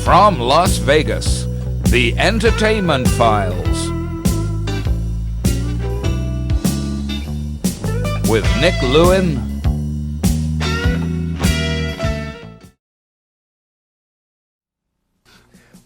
From Las Vegas, the Entertainment Files. With Nick Lewin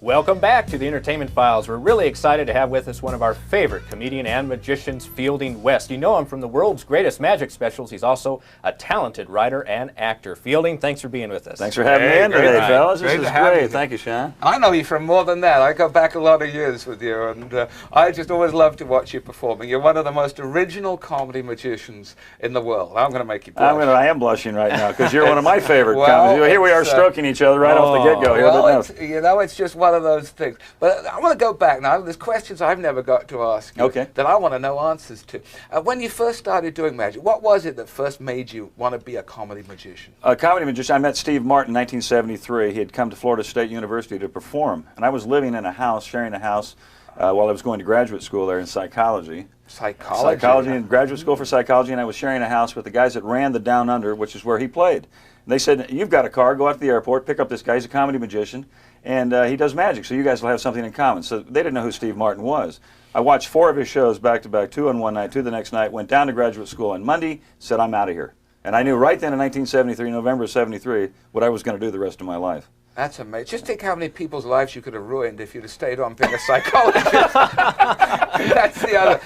Welcome back to the Entertainment Files. We're really excited to have with us one of our favorite comedian and magicians, Fielding West. You know him from the world's greatest magic specials. He's also a talented writer and actor. Fielding, thanks for being with us. Thanks for having me in today, fellas. This is great. Thank you, Sean. I know you from more than that. I go back a lot of years with you, and I just always love to watch you performing. You're one of the most original comedy magicians in the world. I'm going to make you blush. I am blushing right now because you're one of my favorite comedians. Here we are stroking each other right off the get-go. Well, it's just one of those things. But I want to go back now. There's questions I've never got to ask you that I want to know answers to. When you first started doing magic, what was it that first made you want to be a comedy magician? A comedy magician. I met Steve Martin in 1973. He had come to Florida State University to perform, and I was living in a house, sharing a house, while I was going to graduate school there in psychology. Psychology and graduate school for psychology, and I was sharing a house with the guys that ran the Down Under, which is where he played. And they said, "You've got a car, go out to the airport, pick up this guy. He's a comedy magician, and he does magic, so you guys will have something in common." So they didn't know who Steve Martin was. I watched 4 of his shows back to back, 2 on one night, 2 the next night, went down to graduate school on Monday, said, "I'm out of here." And I knew right then in 1973, November of 73, what I was going to do the rest of my life. That's amazing. Just think how many people's lives you could have ruined if you'd have stayed on being a psychologist. That's the other.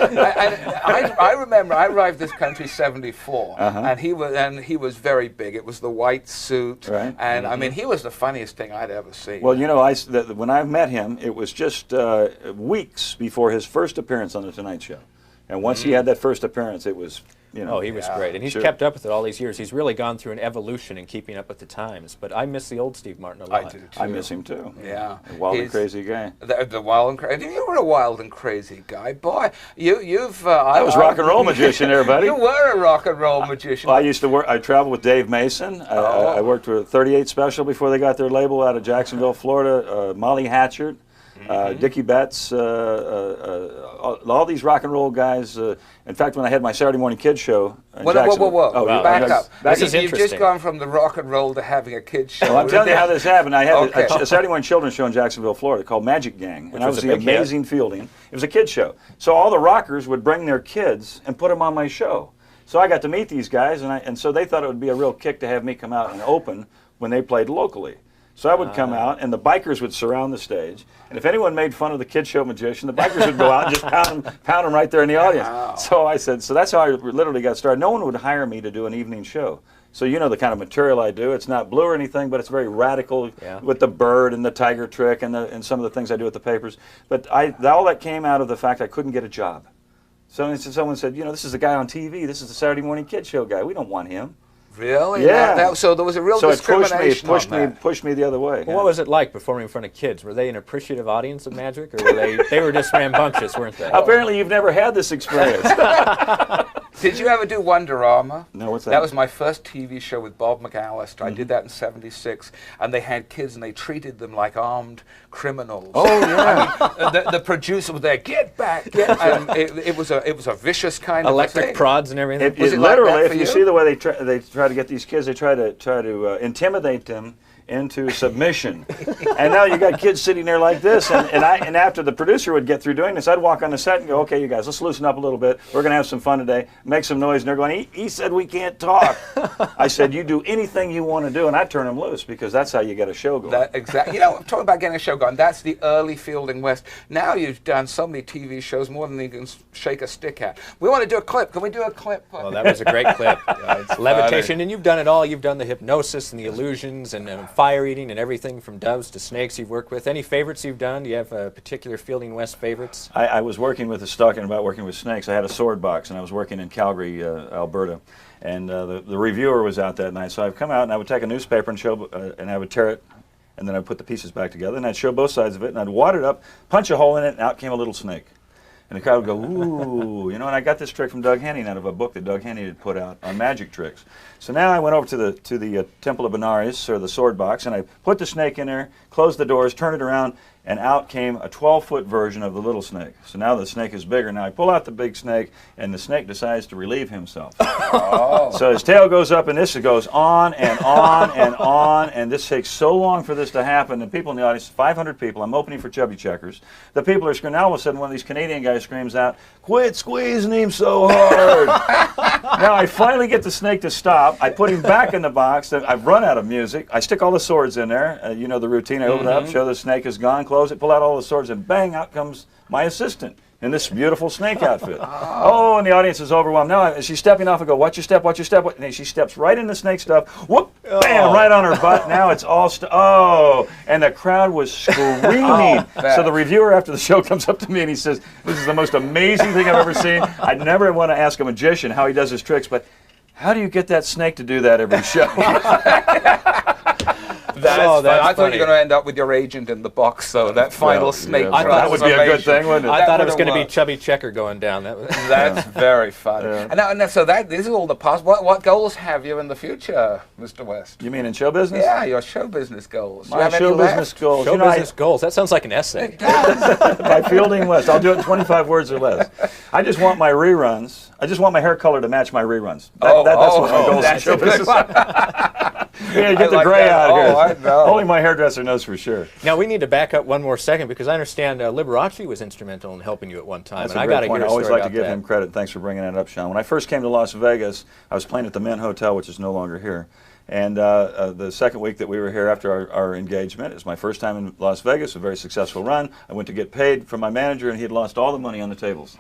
I remember I arrived this country '74, and he was very big. It was the white suit, and I mean he was the funniest thing I'd ever seen. Well, you know, when I met him, it was just weeks before his first appearance on the Tonight Show, and once he had that first appearance, it was. You know, he was great, and he's kept up with it all these years. He's really gone through an evolution in keeping up with the times. But I miss the old Steve Martin a lot. I do too. I miss him too. Yeah, a wild and crazy guy. The wild and crazy. You were a wild and crazy guy, boy. You've. I was rock and roll magician there, buddy. You were a rock and roll magician. Well, I used to work. I traveled with Dave Mason. I worked with 38 Special before they got their label out of Jacksonville, Florida. Molly Hatchett. Dickie Betts, all these rock and roll guys. In fact, when I had my Saturday Morning Kids show in Jacksonville. Whoa. Oh, back up. You've just gone from the rock and roll to having a kids show. Well, I'm telling you how this happened. I had a Saturday Morning Children's show in Jacksonville, Florida called Magic Gang. And I was the amazing Fielding. It was a kids show. So all the rockers would bring their kids and put them on my show. So I got to meet these guys, and so they thought it would be a real kick to have me come out and open when they played locally. So I would come out, and the bikers would surround the stage. And if anyone made fun of the kid show magician, the bikers would go out and just pound them right there in the audience. Wow. So I said, so that's how I literally got started. No one would hire me to do an evening show. So you know the kind of material I do. It's not blue or anything, but it's very radical with the bird and the tiger trick and some of the things I do with the papers. But all that came out of the fact I couldn't get a job. So someone said, you know, this is the guy on TV. This is the Saturday Morning Kid Show guy. We don't want him. Really? Yeah. So there was a real discrimination. It pushed me the other way. Well, what was it like performing in front of kids? Were they an appreciative audience of magic, or were they were just rambunctious, weren't they? Apparently, you've never had this experience. Did you ever do Wonderama? No, what's that? That was my first TV show with Bob McAllister. I did that in '76, and they had kids, and they treated them like armed criminals. Oh yeah. I mean, the producer was there. Get back! And it was a vicious kind of electric prods and everything. Was it literally, like that for if you see the way they try to get these kids, they try to intimidate them into submission. And now you got kids sitting there like this, and after the producer would get through doing this, I'd walk on the set and go, "Okay, you guys, let's loosen up a little bit. We're going to have some fun today. Make some noise." And they're going, he said we can't talk. I said, "You do anything you want to do," and I turn them loose because that's how you get a show going. Exactly. You know, I'm talking about getting a show going. That's the early Fielding West. Now you've done so many TV shows, more than you can shake a stick at. We want to do a clip. Can we do a clip? Well, that was a great clip. Levitation, and you've done it all. You've done the hypnosis and the illusions and fire eating and everything from doves to snakes you've worked with. Any favorites you've done? Do you have particular Fielding West favorites? I was working with talking about working with snakes. I had a sword box, and I was working in Calgary, Alberta, and the reviewer was out that night. So I'd come out, and I would take a newspaper and show, and I would tear it, and then I'd put the pieces back together, and I'd show both sides of it, and I'd wad it up, punch a hole in it, and out came a little snake. And the crowd would go, ooh, you know, and I got this trick from Doug Henning out of a book that Doug Henning had put out on magic tricks. So now I went over to the Temple of Benares, or the sword box, and I put the snake in there, closed the doors, turned it around, and out came a 12-foot version of the little snake. So now the snake is bigger. Now I pull out the big snake, and the snake decides to relieve himself. So his tail goes up, and this goes on and on and on, and this takes so long for this to happen. And people in the audience, 500 people, I'm opening for Chubby Checkers. The people are screaming. Now all of a sudden, one of these Canadian guys screams out, "Quit squeezing him so hard!" Now I finally get the snake to stop. I put him back in the box. I've run out of music. I stick all the swords in there. You know the routine. I open it up, show the snake is gone, close it, pull out all the swords, and bang, out comes my assistant in this beautiful snake outfit. Oh, and the audience is overwhelmed. Now she's stepping off and go, "Watch your step, watch your step." And she steps right in the snake stuff. Whoop, bam, right on her butt. Now it's all, and the crowd was screaming. So the reviewer after the show comes up to me and he says, "This is the most amazing thing I've ever seen. I'd never want to ask a magician how he does his tricks, but how do you get that snake to do that every show?" I thought you were going to end up with your agent in the box, though. That final snake. Yeah, that would be a good thing, wouldn't it? I thought it was going to be Chubby Checker going down. That's very funny. Yeah. And so this is all the past. What goals have you in the future, Mr. West? You mean in show business? Yeah, your show business goals. My show business goals. Show business goals. That sounds like an essay. By Fielding West. I'll do it in 25 words or less. I just want my reruns. I just want my hair color to match my reruns. That's what my goals in show business. Yeah, get the gray out of here. I know. Only my hairdresser knows for sure. Now we need to back up one more second because I understand Liberace was instrumental in helping you at one time. That's and a I great got to point. hear I always like to give that. him credit. Thanks for bringing that up, Sean. When I first came to Las Vegas, I was playing at the Mint Hotel, which is no longer here. And the second week that we were here after our engagement, it was my first time in Las Vegas, a very successful run. I went to get paid from my manager, and he had lost all the money on the tables,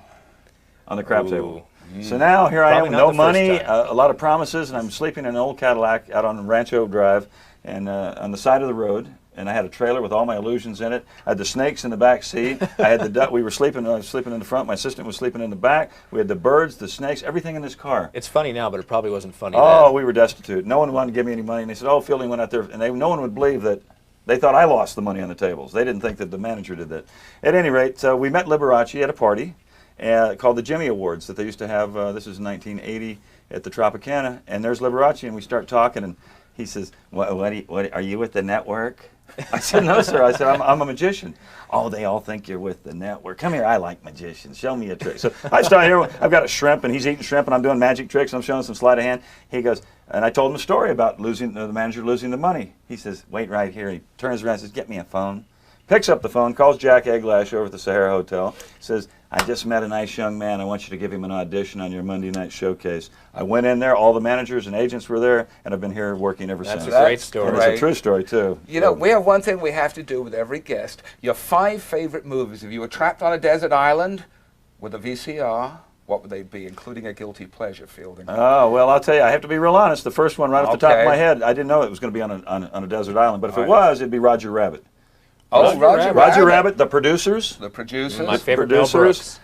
on the crap table. So now here I am with no money, a lot of promises, and I'm sleeping in an old Cadillac out on Rancho Drive and on the side of the road. And I had a trailer with all my illusions in it. I had the snakes in the back seat. I had the duck. We were sleeping. I was sleeping in the front. My assistant was sleeping in the back. We had the birds, the snakes, everything in this car. It's funny now, but it probably wasn't funny then. then. We were destitute. No one wanted to give me any money. And they said, "Oh, Fielding went out there," and no one would believe that. They thought I lost the money on the tables. They didn't think that the manager did that. At any rate, we met Liberace at a party called the Jimmy Awards that they used to have. This is 1980 at the Tropicana, and there's Liberace, and we start talking, and he says, "What are you with the network?" I said, "No, sir." I said, I'm a magician." "Oh, they all think you're with the network. Come here, I like magicians. Show me a trick." So I start here. I've got a shrimp, and he's eating shrimp, and I'm doing magic tricks, and I'm showing some sleight of hand. He goes, and I told him a story about the manager losing the money. He says, "Wait right here." He turns around and says, "Get me a phone." Picks up the phone, calls Jack Eglash over at the Sahara Hotel, says, "I just met a nice young man. I want you to give him an audition on your Monday night showcase." I went in there. All the managers and agents were there, and I've been here working ever since. That's a great story. And it's a true story, too. You know, we have one thing we have to do with every guest. Your 5 favorite movies. If you were trapped on a desert island with a VCR, what would they be, including a guilty pleasure, Fielding? Oh, well, I'll tell you, I have to be real honest. The first one right off the top of my head, I didn't know it was going to be on a desert island, but if it was, it'd be Roger Rabbit. Oh, Roger Rabbit, The Producers. The Producers. My favorite Producers.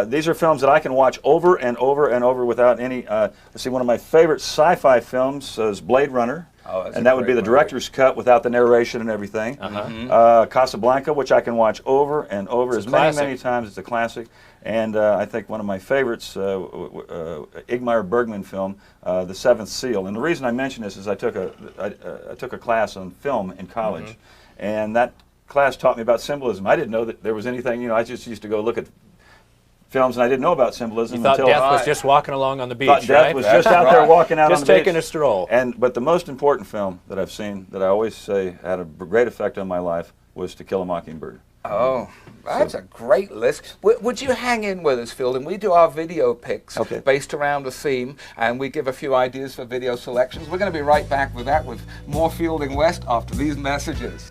These are films that I can watch over and over and over without any. Let's see, one of my favorite sci-fi films is Blade Runner. And that would be the director's cut without the narration and everything. Casablanca, which I can watch over and over as many times. It's a classic. And I think one of my favorites, Ingmar Bergman film, The Seventh Seal. And the reason I mention this is I took a class on film in college. And that class taught me about symbolism. I didn't know that there was anything, I just used to go look at films and I didn't know about symbolism until death was just walking along on the beach, Death was just out there walking out on the beach. Just taking a stroll. But the most important film that I've seen that I always say had a great effect on my life was To Kill a Mockingbird. Oh, that's a great list. Would you hang in with us, Fielding? We do our video picks based around a theme, and we give a few ideas for video selections. We're going to be right back with that, with more Fielding West after these messages.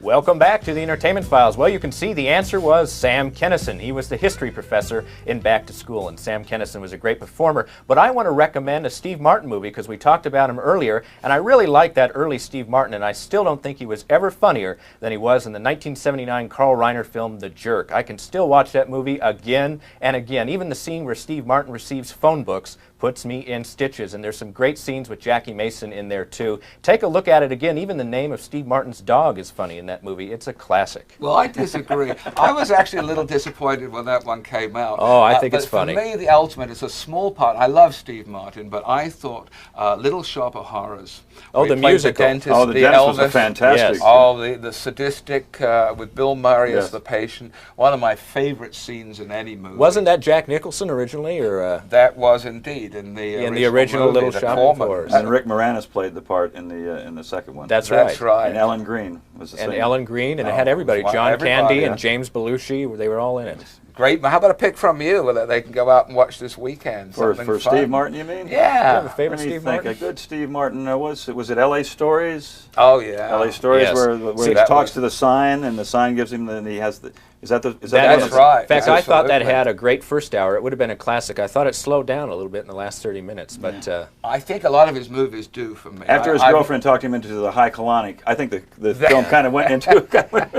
Welcome back to the Entertainment Files. Well, you can see the answer was Sam Kinison. He was the history professor in Back to School, and Sam Kinison was a great performer. But I want to recommend a Steve Martin movie because we talked about him earlier, and I really like that early Steve Martin, and I still don't think he was ever funnier than he was in the 1979 Carl Reiner film, The Jerk. I can still watch that movie again and again. Even the scene where Steve Martin receives phone books puts me in stitches. And there's some great scenes with Jackie Mason in there too. Take a look at it again. Even the name of Steve Martin's dog is funny in that movie. It's a classic. Well, I disagree. I was actually a little disappointed when that one came out. Oh, I think it's funny. For me, The Ultimate is a small part. I love Steve Martin, but I thought Little Shop of Horrors. Oh, the musical. The dentist, Oh, the dentist was a fantastic. Yes. Oh, the sadistic with Bill Murray Yes. as the patient. One of my favorite scenes in any movie. Wasn't that Jack Nicholson originally, or? That was indeed in the original movie, Little the Shop of Corman. Horrors. And Rick Moranis played the part in the second one. That's That's right. And Ellen Green was the same. And Ellen Green, and it Oh, had everybody. well, John everybody, Candy yeah. and James Belushi, they were all in it. Great. How about a pick from you that they can go out and watch this weekend? For Something Steve fun? Martin, you mean? You have a Yeah. favorite Let me Steve think. Martin? A good Steve Martin was it L.A. Stories? Oh yeah. L.A. Stories Yes. where See, he that talks was- to the sign and the sign gives him he has the That's That's right. In fact, I thought that Absolutely. had a great first hour. It would have been a classic. I thought it slowed down a little bit in the last 30 minutes, but I think a lot of his movies do for me. After his girlfriend talked him into the high colonic, I think the film kind of went into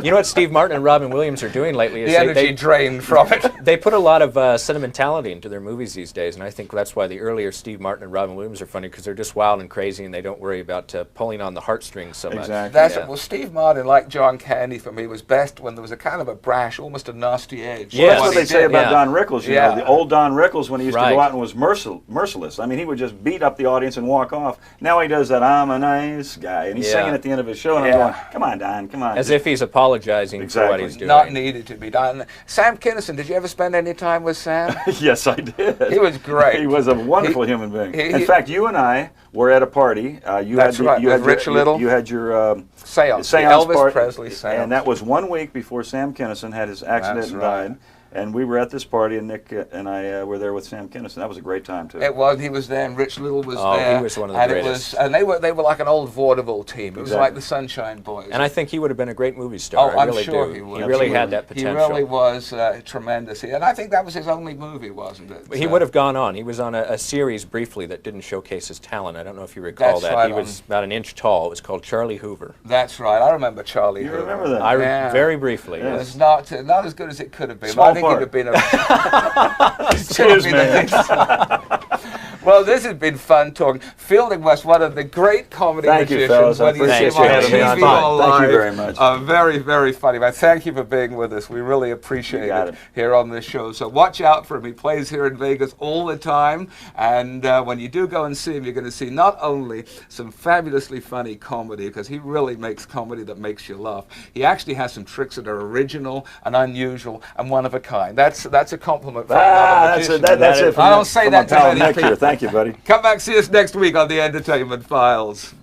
you know what Steve Martin and Robin Williams are doing lately is the energy drained from it. they put a lot of sentimentality into their movies these days, and I think that's why the earlier Steve Martin and Robin Williams are funny, because they're just wild and crazy, and they don't worry about pulling on the heartstrings so much. Exactly. That's Yeah. it. Well, Steve Martin, like John Candy, for me, was best when there was a kind of a brash, almost a nasty edge. Yes. That's What what he they say did. about Yeah. Don Rickles. You Yeah. know, the old Don Rickles, when he used to Right. go out and was merciless. I mean, he would just beat up the audience and walk off. Now he does that "I'm a nice guy," and he's Yeah. singing at the end of his show, and Yeah. I'm going, "Come on, Don, come on." As if he's apologizing for what Exactly. he's doing. Not needed to be done. Sam Kinison, did you ever spend any time with Sam? Yes, I did. He was great. He was a wonderful human being. he- In fact, you and I were at a party. You That's right, You with had Rich Little. You had your Seance. The seance Elvis party, Presley seance. and that was 1 week before Sam Kinison had his accident That's and right. died. And we were at this party, and Nick and I were there with Sam Kinison. That was a great time too. It was. He was there, and Rich Little was Oh, he there. was one of the and greatest. And they were like an old vaudeville team. It was Exactly. like the Sunshine Boys. And I think he would have been a great movie star. Oh, I I'm really sure do. he would. He really had Absolutely. that He potential. really was tremendous. And I think that was his only movie, wasn't it? He would have gone on. He was on a series briefly that didn't showcase his talent. I don't know if you recall That's that. right He was about an inch tall. It was called Charlie Hoover. That's right. I remember Charlie. You Hoover. remember that? Yeah. Very briefly. Yeah. It Yes. was not as good as it could have been. Small but I think part. it'd have been a. Excuse me. Well, this has been fun talking. Fielding West, one of the great comedy Thank you, magicians. fellas. I Whether you appreciate see him you on having me on. TV or Thank you live, very much. Very, very funny, man. Thank you for being with us. We really appreciate You got it it. here on this show. So watch out for him. He plays here in Vegas all the time. And when you do go and see him, you're going to see not only some fabulously funny comedy, because he really makes comedy that makes you laugh. He actually has some tricks that are original and unusual and one of a kind. That's a compliment from another That's magician. it. That's it. I don't say from that to my pal many Nick people. here. Thank you, buddy. Come back, see us next week on the Entertainment Files.